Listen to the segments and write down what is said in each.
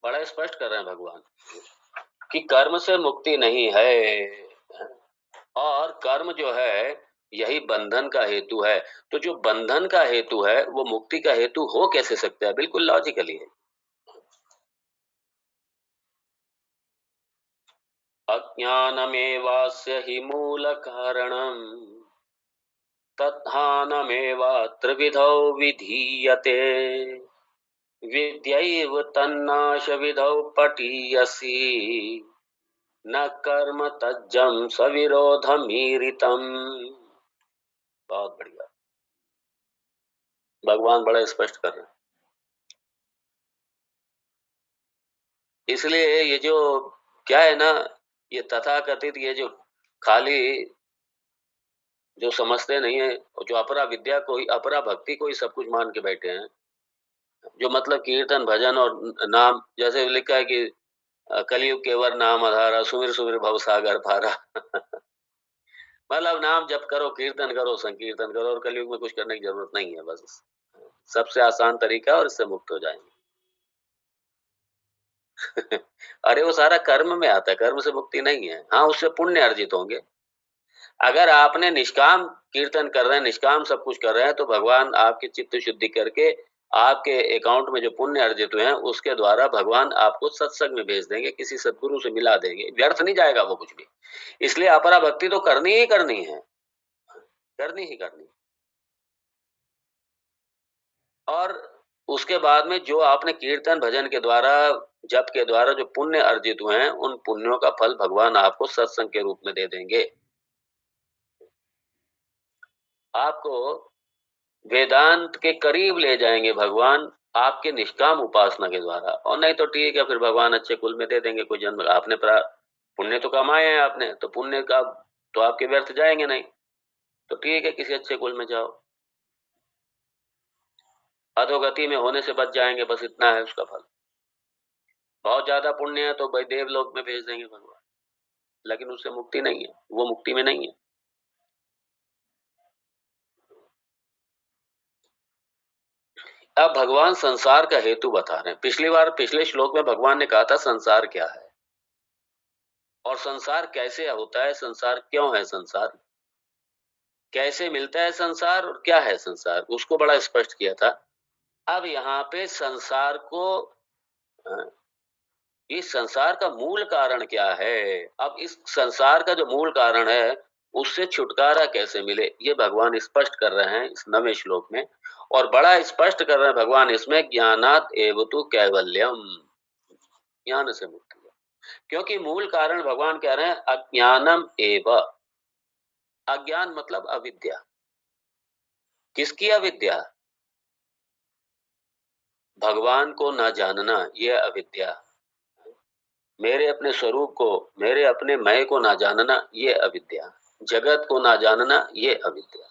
बड़ा स्पष्ट कर रहे हैं भगवान कि कर्म से मुक्ति नहीं है, और कर्म जो है यही बंधन का हेतु है। तो जो बंधन का हेतु है वो मुक्ति का हेतु हो कैसे सकता है? बिल्कुल लॉजिकली है। अज्ञानमेवास्य हि मूल कारणम तद्धानमेवात्र विधौ विधीयते विद्यैव तन्नाश विधौ पठीयसी न कर्म तज्जम सविरोधमीरितम। बहुत बढ़िया, भगवान बड़ा स्पष्ट कर रहे हैं। इसलिए ये जो क्या है ना, ये तथाकथित ये जो खाली जो समझते नहीं है, जो अपरा विद्या को ही, अपरा भक्ति को ही सब कुछ मान के बैठे हैं, जो मतलब कीर्तन भजन और नाम, जैसे लिखा है कि कलयुग केवल नाम आधारा सुमिर सुमिर भव सागर पारा। मतलब नाम जप करो, कीर्तन करो, संकीर्तन करो, और कलयुग में कुछ करने की जरूरत नहीं है। बस सबसे आसान तरीका है और इससे मुक्त हो जाएंगे। अरे वो सारा कर्म में आता है, कर्म से मुक्ति नहीं है। हाँ, उससे पुण्य अर्जित होंगे। अगर आपने निष्काम कीर्तन कर रहे हैं, निष्काम सब कुछ कर रहे हैं, तो भगवान आपकी चित्त शुद्धि करके आपके अकाउंट में जो पुण्य अर्जित हुए हैं उसके द्वारा भगवान आपको सत्संग में भेज देंगे, किसी सदगुरु से मिला देंगे। व्यर्थ नहीं जाएगा वो कुछ भी। इसलिए अपरा भक्ति तो करनी ही करनी है, करनी ही करनी। और उसके बाद में जो आपने कीर्तन भजन के द्वारा, जप के द्वारा जो पुण्य अर्जित हुए हैं, उन पुण्यों का फल भगवान आपको सत्संग के रूप में दे देंगे। आपको वेदांत के करीब ले जाएंगे भगवान आपके निष्काम उपासना के द्वारा। और नहीं तो ठीक है, फिर भगवान अच्छे कुल में दे देंगे। कोई जन्म आपने पुण्य तो कमाए हैं आपने, तो पुण्य का तो आपके व्यर्थ जाएंगे नहीं। तो ठीक है, किसी अच्छे कुल में जाओ, अधोगति में होने से बच जाएंगे, बस इतना है उसका फल। बहुत ज्यादा पुण्य है तो भाई देवलोक में भेज देंगे भगवान, लेकिन उससे मुक्ति नहीं है, वो मुक्ति में नहीं है। अब भगवान संसार का हेतु बता रहे हैं। पिछली बार पिछले श्लोक में भगवान ने कहा था संसार क्या है और संसार कैसे होता है, संसार क्यों है, संसार कैसे मिलता है, संसार और क्या है संसार, उसको बड़ा स्पष्ट किया था। अब यहाँ पे संसार को अ, इस संसार का मूल कारण क्या है, अब इस संसार का जो मूल कारण है उससे छुटकारा कैसे मिले, ये भगवान स्पष्ट कर रहे हैं इस 9वें श्लोक में। और बड़ा स्पष्ट कर रहे हैं भगवान इसमें, ज्ञानात एवतु कैवल्यम, ज्ञान से मुक्ति है। क्योंकि मूल कारण भगवान कह रहे हैं अज्ञानम एव। अज्ञान मतलब अविद्या। किसकी अविद्या? भगवान को ना जानना, ये अविद्या। मेरे अपने स्वरूप को, मेरे अपने मैं को ना जानना, ये अविद्या। जगत को ना जानना, ये अविद्या।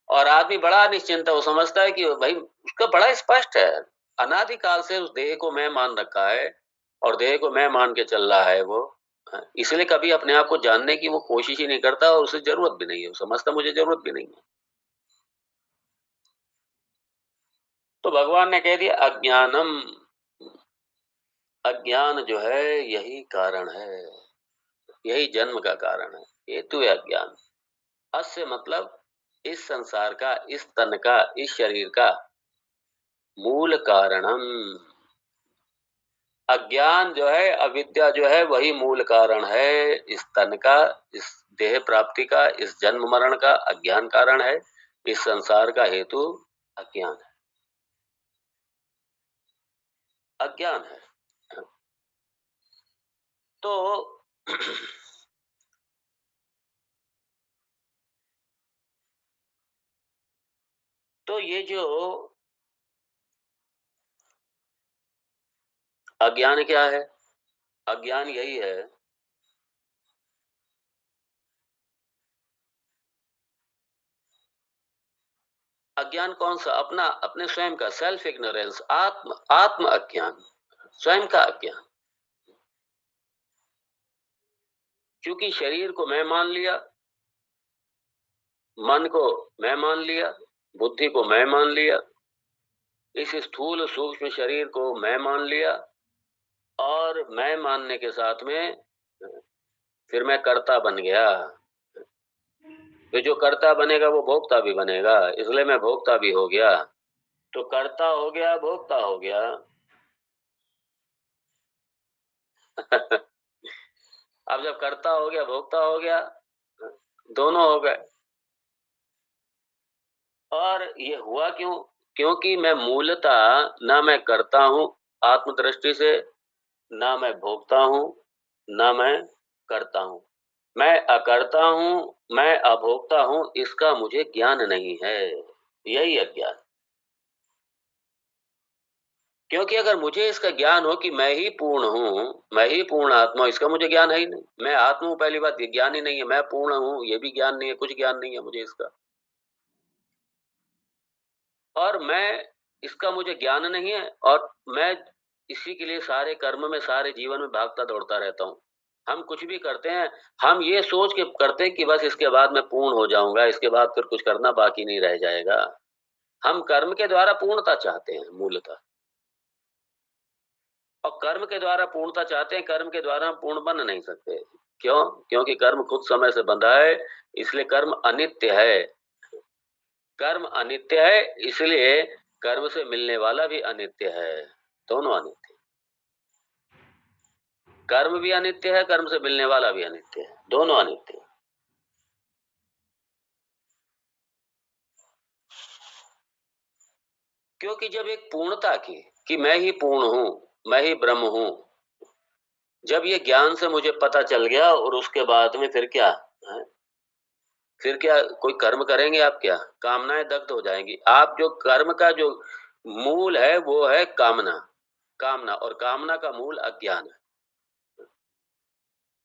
और आदमी बड़ा निश्चिंत है, वो समझता है कि भाई उसका बड़ा स्पष्ट है, अनादिकाल से उस देह को मैं मान रखा है और देह को मैं मान के चल रहा है वो। इसलिए कभी अपने आप को जानने की वो कोशिश ही नहीं करता और उसे जरूरत भी नहीं है, वो समझता मुझे जरूरत भी नहीं है। तो भगवान ने कह दिया अज्ञानम, अज्ञान जो है यही कारण है, यही जन्म का कारण है, हेतु है अज्ञान। अस्य मतलब इस संसार का, इस तन का, इस शरीर का मूल कारणम। अज्ञान जो है, अविद्या जो है, वही मूल कारण है इस तन का, इस देह प्राप्ति का, इस जन्म मरण का अज्ञान कारण है। इस संसार का हेतु अज्ञान है, अज्ञान है। तो तो ये जो अज्ञान क्या है? अज्ञान यही है, अज्ञान कौन सा? अपना, अपने स्वयं का, सेल्फ इग्नोरेंस, आत्म आत्म अज्ञान, स्वयं का अज्ञान। क्योंकि शरीर को मैं मान लिया, मन को मैं मान लिया, बुद्धि को मैं मान लिया, इस स्थूल सूक्ष्म शरीर को मैं मान लिया, और मैं मानने के साथ में फिर मैं कर्ता बन गया। तो जो कर्ता बनेगा वो भोक्ता भी बनेगा, इसलिए मैं भोक्ता भी हो गया। तो कर्ता हो गया, भोक्ता हो गया। अब जब कर्ता हो गया, भोक्ता हो गया, दोनों हो गए। और ये हुआ क्यों? क्योंकि मैं मूलतः ना मैं करता हूँ आत्मदृष्टि से, ना मैं भोगता हूँ, ना मैं करता हूँ। मैं अकर्ता हूँ, मैं अभोक्ता हूँ, इसका मुझे ज्ञान नहीं है। यही अज्ञान। क्योंकि अगर मुझे इसका ज्ञान हो कि मैं ही पूर्ण हूँ, मैं ही पूर्ण आत्मा हूँ, इसका मुझे ज्ञान है ही नहीं। मैं आत्मा हूँ, पहली बात, ये ज्ञान ही नहीं है। मैं पूर्ण हूँ, ये भी ज्ञान नहीं है, कुछ ज्ञान नहीं है मुझे इसका। और मैं इसका मुझे ज्ञान नहीं है, और मैं इसी के लिए सारे कर्म में, सारे जीवन में भागता दौड़ता रहता हूँ। हम कुछ भी करते हैं, हम ये सोच के करते हैं कि बस इसके बाद मैं पूर्ण हो जाऊँगा, इसके बाद फिर कुछ करना बाकी नहीं रह जाएगा। हम कर्म के द्वारा पूर्णता चाहते हैं मूलतः, और कर्म के द्वारा पूर्णता चाहते हैं, कर्म के द्वारा हम पूर्ण बन नहीं सकते। क्यों? क्योंकि कर्म खुद समय से बंधा है, इसलिए कर्म अनित्य है। कर्म अनित्य है, इसलिए कर्म से मिलने वाला भी अनित्य है। दोनों अनित्य। कर्म भी अनित्य है, कर्म से मिलने वाला भी अनित्य है, दोनों अनित्य है। क्योंकि जब एक पूर्णता की, कि मैं ही पूर्ण हूँ, मैं ही ब्रह्म हूँ, जब ये ज्ञान से मुझे पता चल गया, और उसके बाद में फिर क्या है? फिर क्या कोई कर्म करेंगे आप क्या? कामनाएं दग्ध हो जाएंगी। आप जो कर्म का जो मूल है वो है कामना। कामना, और कामना का मूल अज्ञान है।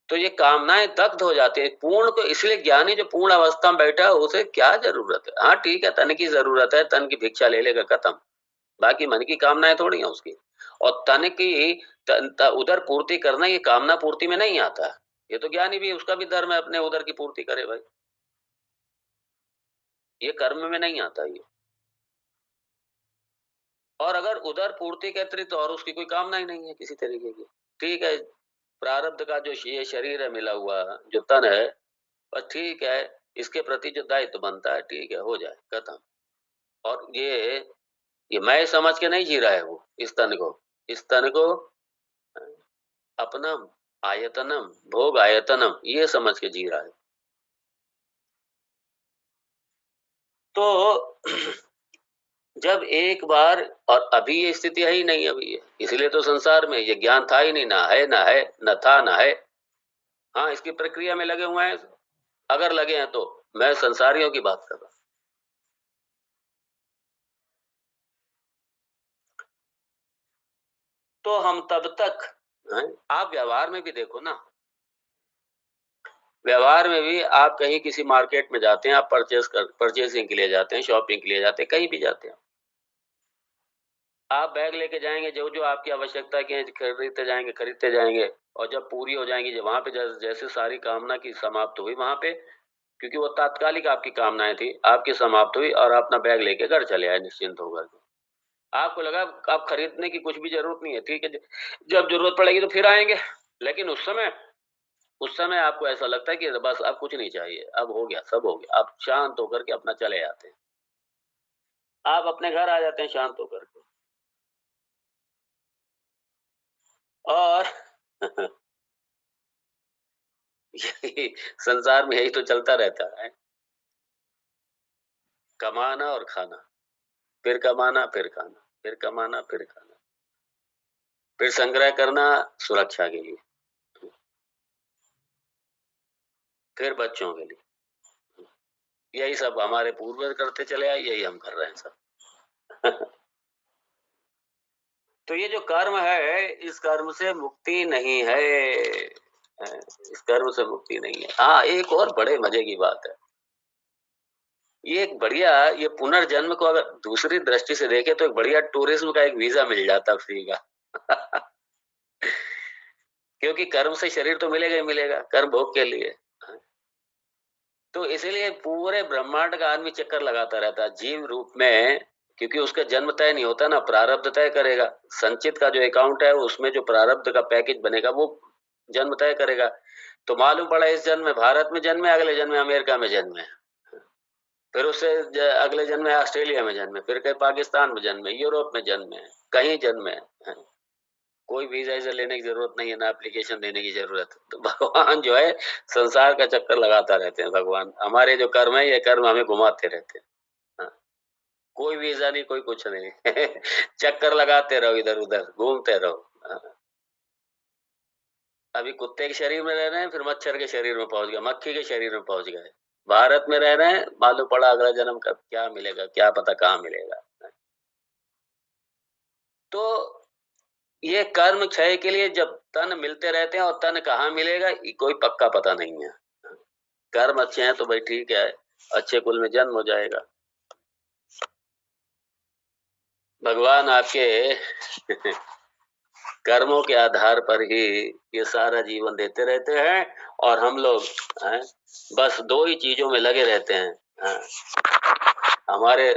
तो ये कामनाएं दग्ध हो जाती है। पूर्ण को इसलिए ज्ञानी जो पूर्ण अवस्था में बैठा है, उसे क्या जरूरत है? हाँ ठीक है, तन की जरूरत है, तन की भिक्षा ले लेगा, खत्म। बाकी मन की कामनाएं थोड़ी है उसकी। और तन की उदर पूर्ति करना ये कामना पूर्ति में नहीं आता। ये तो ज्ञानी भी, उसका भी धर्म है अपने उदर की पूर्ति करे भाई। ये कर्म में नहीं आता ये। और अगर उदर पूर्ति के अतिरिक्त और उसकी कोई कामना ही नहीं है किसी तरीके की। ठीक है, प्रारब्ध का जो ये शरीर है मिला हुआ, जो तन है, बस ठीक है, इसके प्रति जो दायित्व बनता है, ठीक है, हो जाए, खत्म। और ये मैं समझ के नहीं जी रहा है वो, इस तन को। इस तन को अपना आयतनम, भोग आयतनम, ये समझ के जी रहा है। तो जब एक बार, और अभी ये स्थिति है ही नहीं, अभी ये, इसलिए तो संसार में ये ज्ञान था ही नहीं, ना है, ना है, न था, ना है। हाँ, इसकी प्रक्रिया में लगे हुए हैं। अगर लगे हैं तो मैं संसारियों की बात कर रहा हूँ। तो हम तब तक हैं, आप व्यवहार में भी देखो ना। व्यवहार में भी आप कहीं किसी मार्केट में जाते हैं, आप परचेसिंग के लिए जाते हैं, शॉपिंग के लिए जाते हैं, कहीं भी जाते हैं। आप बैग लेके जाएंगे, जो जो आपकी आवश्यकता के हैं, खरीदते जाएंगे। और जब पूरी हो जाएंगी, जब वहां पे जैसे सारी कामना की समाप्त हुई वहां पे, क्योंकि वो तात्कालिक आपकी कामनाएं थी, आपकी समाप्त हुई, और अपना बैग लेके घर चले आए निश्चिंत होकर के। आपको लगा आप खरीदने की कुछ भी जरूरत नहीं है, ठीक है, जब जरूरत पड़ेगी तो फिर आएंगे। लेकिन उस समय आपको ऐसा लगता है कि बस अब कुछ नहीं चाहिए, अब हो गया, सब हो गया, आप शांत होकर के अपना चले आते हैं। आप अपने घर आ जाते हैं शांत होकर के। और यही संसार में, यही तो चलता रहता है। कमाना और खाना, फिर कमाना, फिर खाना, फिर कमाना, फिर खाना, फिर संग्रह करना सुरक्षा के लिए, फिर बच्चों के लिए। यही सब हमारे पूर्वज करते चले आए, यही हम कर रहे हैं सब। तो ये जो कर्म है, इस कर्म से मुक्ति नहीं है। इस कर्म से मुक्ति नहीं है। हाँ, एक और बड़े मजे की बात है। ये एक बढ़िया, ये पुनर्जन्म को अगर दूसरी दृष्टि से देखें तो एक बढ़िया टूरिज्म का एक वीजा मिल जाता फ्री का। क्योंकि कर्म से शरीर तो मिलेगा ही मिलेगा, कर्म भोग के लिए। तो इसीलिए पूरे ब्रह्मांड का आदमी चक्कर लगाता रहता है जीव रूप में। क्योंकि उसका जन्म तय नहीं होता ना, प्रारब्ध तय करेगा। संचित का जो अकाउंट है उसमें जो प्रारब्ध का पैकेज बनेगा वो जन्म तय करेगा। तो मालूम पड़ा इस जन्म में भारत में जन्मे, अगले जन्म में अमेरिका में जन्मे, फिर उससे अगले जन्म में ऑस्ट्रेलिया में जन्मे, फिर कहीं पाकिस्तान में जन्मे, यूरोप में जन्मे, कहीं जन्मे। कोई वीजा वीजा लेने की जरूरत नहीं है, ना एप्लीकेशन देने की जरूरत। तो भगवान जो है संसार का चक्कर लगाता रहते हैं। भगवान हमारे जो कर्म है, ये कर्म हमें घुमाते रहते हैं। हाँ, कोई वीजा नहीं, कोई कुछ नहीं। चक्कर लगाते रहो, इधर उधर घूमते रहो। हाँ, अभी कुत्ते के शरीर में रह रहे हैं, फिर मच्छर के शरीर में पहुंच गए, मक्खी के शरीर में पहुंच गए, भारत में रह रहे हैं, मालूम पड़ा अगला जन्म कब क्या मिलेगा, क्या पता कहाँ मिलेगा। तो ये कर्म क्षय के लिए जब तन मिलते रहते हैं, और तन कहाँ मिलेगा ये कोई पक्का पता नहीं है। कर्म अच्छे हैं तो भाई ठीक है, अच्छे कुल में जन्म हो जाएगा। भगवान आपके कर्मों के आधार पर ही ये सारा जीवन देते रहते हैं, और हम लोग हैं, बस दो ही चीजों में लगे रहते हैं। हाँ, हमारे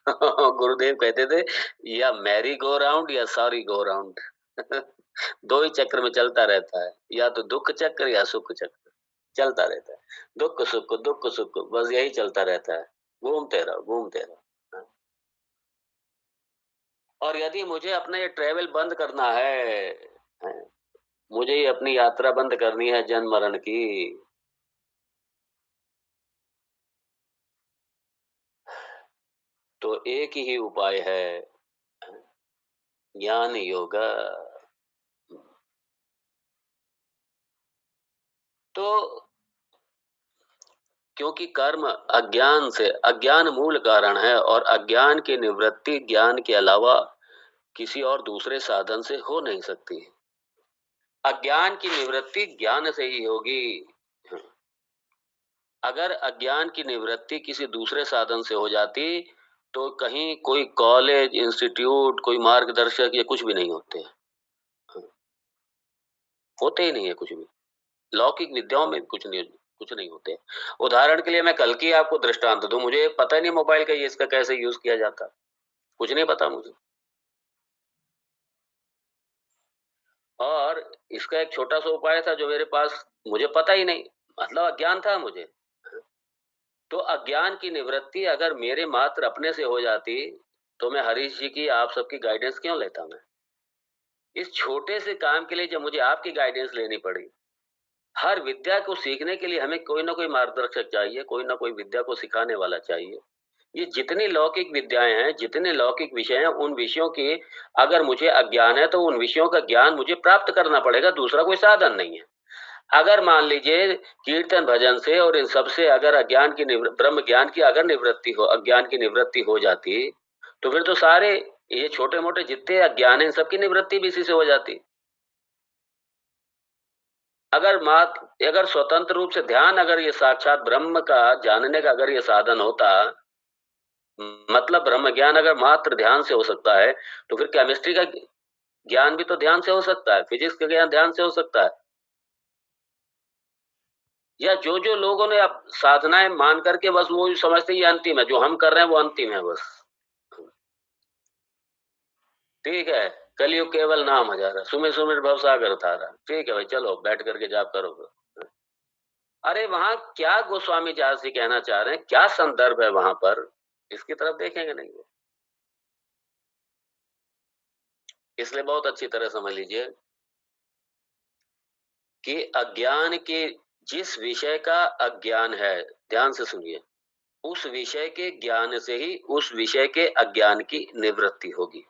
गुरुदेव कहते थे, या मैरी गो राउंड या सॉरी गो राउंड। दो ही चक्र में चलता रहता है, या तो दुख चक्र या सुख चक्र चलता रहता है। दुख सुख बस यही चलता रहता है, घूमते रहो घूमते रहो। हाँ। और यदि मुझे अपना ये ट्रेवल बंद करना है, हैं, मुझे ये अपनी यात्रा बंद करनी है जन्म मरण की, तो एक ही उपाय है, ज्ञान योगा। तो क्योंकि कर्म अज्ञान से, अज्ञान मूल कारण है, और अज्ञान की निवृत्ति ज्ञान के अलावा किसी और दूसरे साधन से हो नहीं सकती। अज्ञान की निवृत्ति ज्ञान से ही होगी। अगर अज्ञान की निवृत्ति किसी दूसरे साधन से हो जाती, तो कहीं कोई कॉलेज, इंस्टीट्यूट, कोई मार्गदर्शक, ये कुछ भी नहीं होते। होते ही नहीं है कुछ भी। लौकिक विद्याओं में कुछ नहीं होते। उदाहरण के लिए मैं कल की आपको दृष्टांत दूं, मुझे पता नहीं मोबाइल का ये इसका कैसे यूज किया जाता, कुछ नहीं पता मुझे। और इसका एक छोटा सा उपाय था जो मेरे पास, मुझे पता ही नहीं, मतलब अज्ञान था मुझे। तो अज्ञान की निवृत्ति अगर मेरे मात्र अपने से हो जाती, तो मैं हरीश जी की, आप सबकी गाइडेंस क्यों लेता मैं? इस छोटे से काम के लिए जब मुझे आपकी गाइडेंस लेनी पड़ी, हर विद्या को सीखने के लिए हमें कोई ना कोई मार्गदर्शक चाहिए, कोई ना कोई विद्या को सिखाने वाला चाहिए। ये जितनी लौकिक विद्याएं हैं, जितने लौकिक विषय हैं, उन विषयों की अगर मुझे अज्ञान है, तो उन विषयों का ज्ञान मुझे प्राप्त करना पड़ेगा, दूसरा कोई साधन नहीं है। अगर मान लीजिए कीर्तन भजन से और इन सब से अगर अज्ञान की ब्रह्म ज्ञान की अगर निवृत्ति हो, अज्ञान की निवृत्ति हो जाती, तो फिर तो सारे ये छोटे मोटे जितने अज्ञान है, इन सबकी निवृत्ति भी इसी से हो जाती। अगर स्वतंत्र रूप से ध्यान, अगर ये साक्षात ब्रह्म का जानने का अगर ये साधन होता, मतलब ब्रह्म ज्ञान अगर मात्र ध्यान से हो सकता है, तो फिर केमिस्ट्री का ज्ञान भी तो ध्यान से हो सकता है, फिजिक्स का ज्ञान ध्यान से हो सकता है। या जो जो लोगों ने अब साधनाएं मान करके बस वो समझते ही अंतिम है, जो हम कर रहे हैं वो अंतिम है बस। ठीक है, कलयुग केवल नाम हजारा, सुमिर सुमिर भवसागर तारा। ठीक है भाई, चलो बैठ करके जाप करो। अरे वहां क्या गोस्वामी जहाज जी कहना चाह रहे हैं, क्या संदर्भ है वहां पर, इसकी तरफ देखेंगे नहीं वो। इसलिए बहुत अच्छी तरह समझ लीजिए कि अज्ञान के, जिस विषय का अज्ञान है, ध्यान से सुनिए, उस विषय के ज्ञान से ही उस विषय के अज्ञान की निवृत्ति होगी।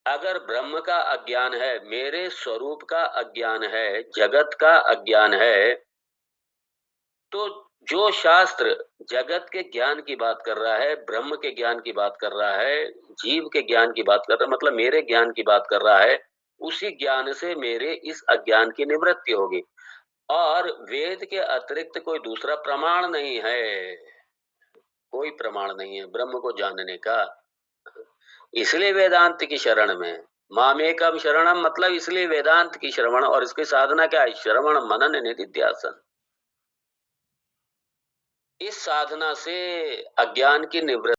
अगर ब्रह्म का अज्ञान है, मेरे स्वरूप का अज्ञान है, जगत का अज्ञान है, तो जो शास्त्र जगत के ज्ञान की बात कर रहा है, ब्रह्म के ज्ञान की बात कर रहा है, जीव के ज्ञान की बात कर रहा है, मतलब मेरे ज्ञान की बात कर रहा है, उसी ज्ञान से मेरे इस अज्ञान की निवृत्ति होगी। और वेद के अतिरिक्त कोई दूसरा प्रमाण नहीं है, कोई प्रमाण नहीं है ब्रह्म को जानने का। इसलिए वेदांत की शरण में, मामेकम शरणम, मतलब इसलिए वेदांत की श्रवण, और इसकी साधना क्या है? श्रवण मनन निधिध्यासन। इस साधना से अज्ञान की निवृत्ति